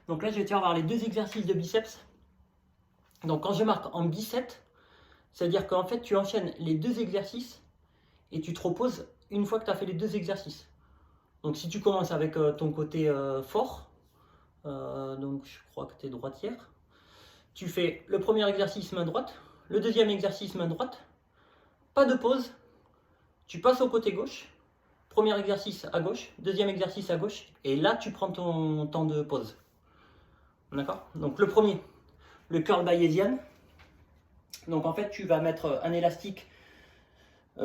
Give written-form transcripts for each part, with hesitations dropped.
Donc là, je vais te faire voir les deux exercices de biceps. Donc quand je marque en biceps, c'est-à-dire qu'en fait, tu enchaînes les deux exercices et tu te reposes une fois que tu as fait les deux exercices. Donc si tu commences avec ton côté fort, donc je crois que tu es droitière, tu fais le premier exercice main droite, le deuxième exercice main droite, pas de pause, tu passes au côté gauche, premier exercice à gauche, deuxième exercice à gauche, et là tu prends ton temps de pause. D'accord? Donc le premier, le curl bayésian. Donc en fait tu vas mettre un élastique à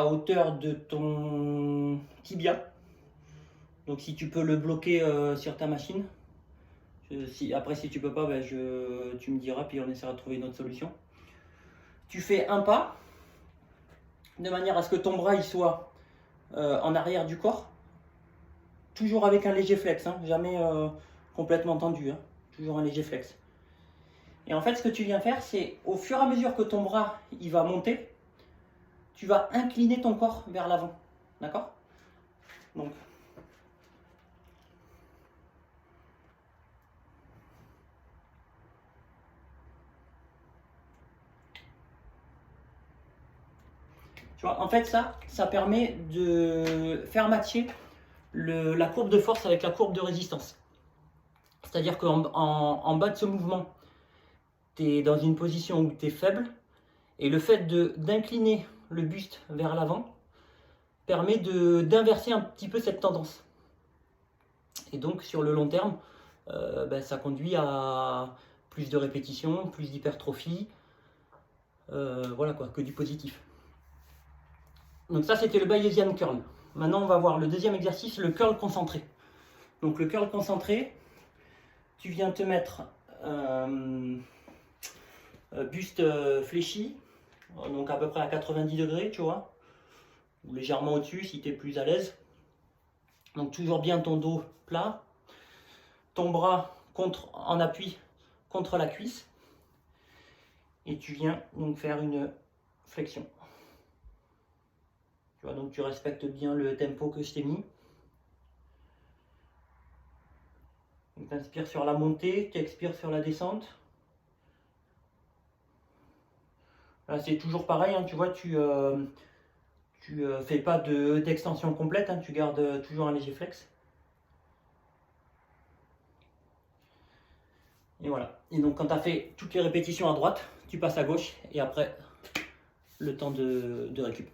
hauteur de ton tibia. Donc si tu peux le bloquer sur ta machine. Après si tu peux pas, ben, tu me diras, puis on essaiera de trouver une autre solution. Tu fais un pas, de manière à ce que ton bras il soit en arrière du corps. Toujours avec un léger flex, hein, jamais complètement tendu, hein, toujours un léger flex. Et en fait ce que tu viens faire, c'est au fur et à mesure que ton bras il va monter, tu vas incliner ton corps vers l'avant. D'accord? Donc tu vois, en fait ça permet de faire matcher la courbe de force avec la courbe de résistance. C'est-à-dire qu'en bas de ce mouvement, tu es dans une position où tu es faible, et le fait d'incliner le buste vers l'avant permet d'inverser un petit peu cette tendance. Et donc sur le long terme, ça conduit à plus de répétitions, plus d'hypertrophie, voilà quoi, que du positif. Donc ça c'était le Bayesian curl. Maintenant on va voir le deuxième exercice, le curl concentré. Donc le curl concentré, tu viens te mettre buste fléchi, donc à peu près à 90 degrés, tu vois, ou légèrement au-dessus si tu es plus à l'aise. Donc toujours bien ton dos plat, ton bras en appui contre la cuisse, et tu viens donc faire une flexion. Tu vois, donc tu respectes bien le tempo que je t'ai mis. Donc tu inspires sur la montée, tu expires sur la descente. Là c'est toujours pareil, hein, tu vois, tu fais pas d'extension complète, hein, tu gardes toujours un léger flex. Et voilà. Et donc quand tu as fait toutes les répétitions à droite, tu passes à gauche et après le temps de récup.